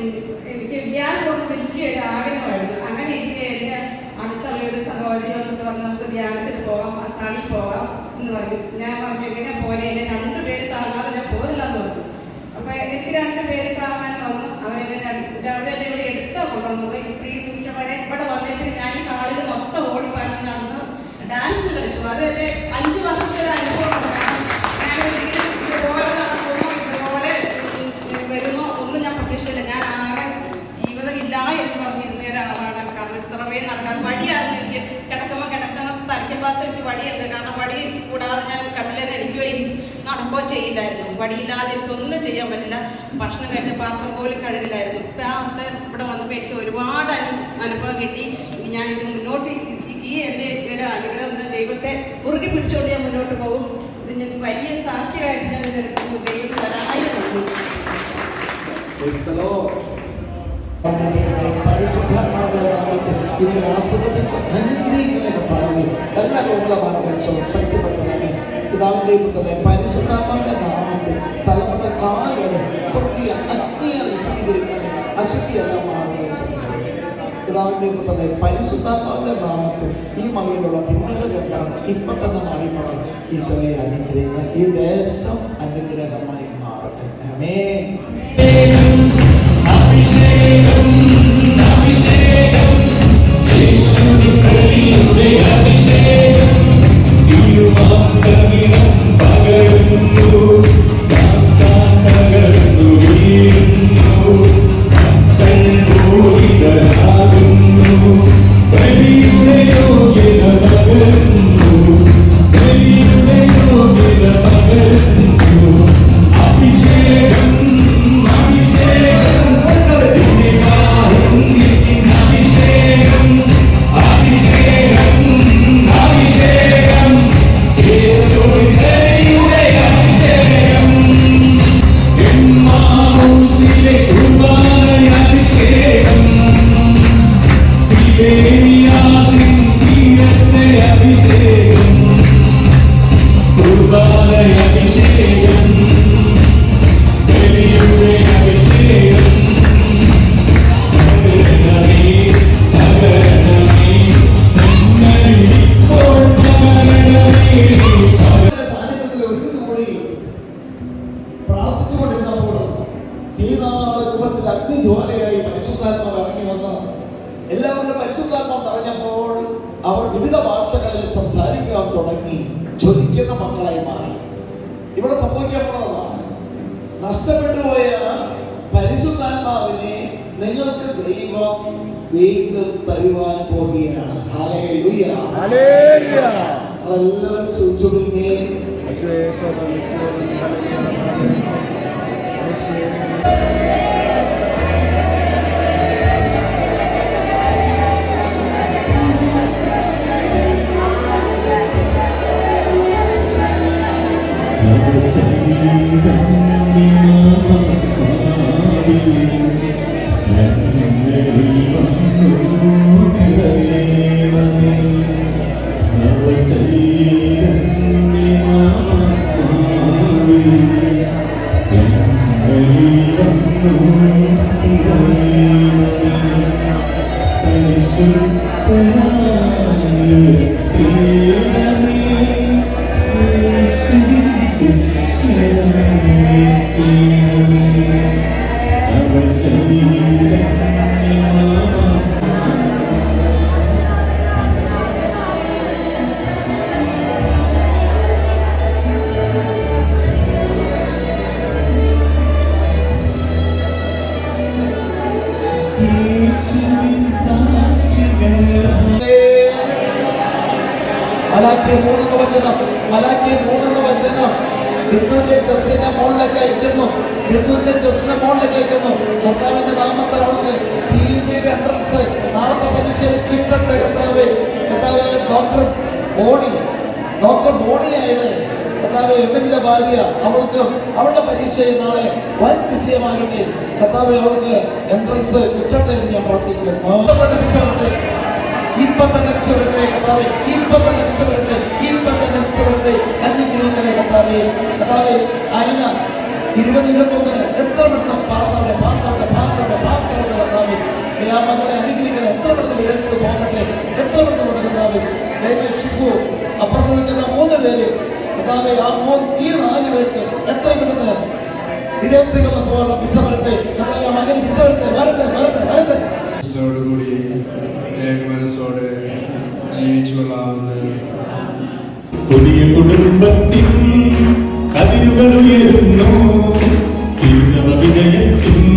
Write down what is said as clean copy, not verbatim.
എനിക്ക് ധ്യാനം കൊണ്ട് വലിയൊരു ആഗ്രഹമായിരുന്നു. അങ്ങനെ എനിക്ക് എൻ്റെ അടുത്തുള്ള ഒരു സഹോദരി വന്നിട്ട് പറഞ്ഞു, നമുക്ക് ധ്യാനത്തിന് പോകാം, അത്താണി പോകാം എന്ന് പറഞ്ഞു. ഞാൻ പറഞ്ഞു, എങ്ങനെ പോലെ എന്നെ 2 പേര് താങ്ങാതെ ഞാൻ പോരില്ലെന്ന് പറഞ്ഞു. അപ്പൊ എനിക്ക് 2 പേര് താങ്ങാൻ വന്നു. അവരെന്നെ ഇവിടെ എടുത്താൽ കൊണ്ടുവന്നത്. ഇപ്പോൾ ഈ നിമിഷം വരെ ഇവിടെ വന്നിട്ട് ഞാൻ ഈ കാലിൽ മൊത്തം ഓടിപ്പാഞ്ഞ് നടന്ന് ഡാൻസ് കളിച്ചു. അത് എൻ്റെ 5 വർഷത്തെ ഒരു അനുഭവമാണ്. ഞാൻ ഒരിക്കലും ഇതുപോലെ നടക്കുമോ, ഇതുപോലെ വരുമോ ഒന്നും ഞാൻ പ്രതീക്ഷിച്ചില്ല. ഞാൻ ആകെ ജീവിതമില്ല എന്ന് പറഞ്ഞിരുന്ന ഒരാളാണ്. കാരണം ഇത്രമേ നടക്കാൻ വടിയായിരുന്നു. എനിക്ക് കിടക്കുമ്പോൾ തലയ്ക്കഭാഗത്ത് എനിക്ക് വടിയുണ്ട്. കാരണം വടി കൂടാതെ ഞാൻ കട്ടിലേന്ന് എണിക്കുകയും നടക്കുകയോ ചെയ്യില്ലായിരുന്നു. വടിയില്ലാതെ എനിക്കൊന്നും ചെയ്യാൻ പറ്റില്ല. ഭക്ഷണം കഴിച്ച പാത്രം പോലും കഴുകില്ലായിരുന്നു. ഇപ്പം ആ അവസ്ഥ ഇവിടെ വന്നപ്പോൾ എനിക്ക് ഒരുപാട് അനുഭവം കിട്ടി. ഞാൻ ഇത് മുന്നോട്ട് ഈ എൻ്റെ ഒരു അനുഗ്രഹം ദൈവത്തെ മുറുകെ പിടിച്ചുകൊണ്ട് ഞാൻ മുന്നോട്ട് പോകും. ഇത് ഞാൻ വലിയ സാക്ഷിയായിട്ട് ഞാൻ എടുക്കുന്നു. ദൈവം തരായിരുന്നു. പരിശുദ്ധാത്മാവിന്റെ നാമത്തിൽ ഇവരെ ആസ്വദിച്ച് അനുഗ്രഹിക്കുന്ന ഭാവി എല്ലാ രോഗമാർഗ്ഗം ശക്തിപ്പെടുത്തണമേ. പിതാവിന്റെ പുത്രനെ പരിശുദ്ധാത്മാവിന്റെ നാമത്തിൽ തലമുറ കാൽ വരെ സ്വർഗീയ അഗ്നിയാൽ സ്വീകരിക്കുന്ന അശുദ്ധിയെല്ലാം മാറുകയും പിതാവിന്റെ പുത്രനെ പരിശുദ്ധാത്മാവിന്റെ നാമത്തിൽ ഈ മകളിലുള്ള തിന്മയുടെ ബന്ധം ഇപ്പൊ തന്നെ മാറിപ്പോണം. ഈശോയെ അനുഗ്രഹിക്കണം. ഈ ദേശം അനുഗ്രഹമായി മാറട്ടെ. ആമേൻ. അഗ്നിജ്വാലയായി പരിശുദ്ധാത്മാവ് ഇറങ്ങി വന്ന് എല്ലാവരും പരിശുദ്ധാത്മാവ് പറഞ്ഞപ്പോൾ അവർ വിവിധ ഭാഷകളിൽ സംസാരിക്കാൻ തുടങ്ങി. ജ്വലിക്കുന്ന മക്കളായി മാറി. ഇവിടെ സംഭവിക്കാൻ പോകുന്നതാണ്, നഷ്ടപ്പെട്ടുപോയ പരിശുദ്ധാത്മാവിനെ നിങ്ങൾക്ക് ദൈവം വീണ്ടും തരുവാൻ പോവുകയാണ്. Hallelujah, hallelujah. എല്ലാവരും സൂചിപ്പിക്കുന്നേ ബിന്ദുവിന്റെ ജസ്റ്റിന്റെ മുകളിലേക്ക് അയക്കുന്നു. ബിന്ദുവിന്റെ ജസ്റ്റിന്റെ മുകളിലേക്ക് അയക്കുന്നു. കർത്താവിന്റെ നാമത്തിൽ അവൾക്ക് PG-യുടെ എൻട്രൻസ് നാളത്തെ പരീക്ഷയിൽ കിട്ടട്ടെ. കർത്താവ് ഡോക്ടർ മോണിയായത് കർത്താവ് എമ്മിന്റെ ഭാര്യ, അവൾക്ക് അവളുടെ പരീക്ഷയിൽ നാളെ വൻ വിജയമാകട്ടെ. കർത്താവ് അവൾക്ക് എൻട്രൻസ് കിട്ടട്ടെ എന്ന് ഞാൻ പ്രാർത്ഥിക്കുന്നു. ഇപ്പൊ തന്നെ വിശ്വരട്ടെ കർത്താവേ, ഇപ്പൊ തന്നെ വിശ്വരട്ടെ, ഇപ്പൊ തന്നെ വിശ്വരട്ടെ. അനുഗ്രഹിക്കണേ കർത്താവേ. കർത്താവേ, അയന 2021 എത്ര പെട്ടെന്ന് പാസ്സാവട്ടെ. ആ മകളെ അനുഗ്രഹിക്കണം. എത്ര പെട്ടെന്ന് വിദേശത്ത് പോകട്ടെ, എത്ര പെട്ടെന്ന് കർത്താവേ. ഷിബു അപ്പുറത്ത് നിൽക്കുന്ന 3 പേര് കർത്താവേ, ഈ 4 പേർക്ക് എത്ര പെട്ടെന്ന് വിദേശത്തേക്കുള്ള പോകാനുള്ള വിസ വരട്ടെ കർത്താവേ. ആ മകന് വിസ വരട്ടെ. മനസ്സോടുകൂടി മനസ്സോടെ ജീവിച്ചുകൊള്ളാവുന്ന പുതിയ കുടുംബത്തിൽ കതിരുകൾ ഉയരുന്നു. വിജയത്തിൻ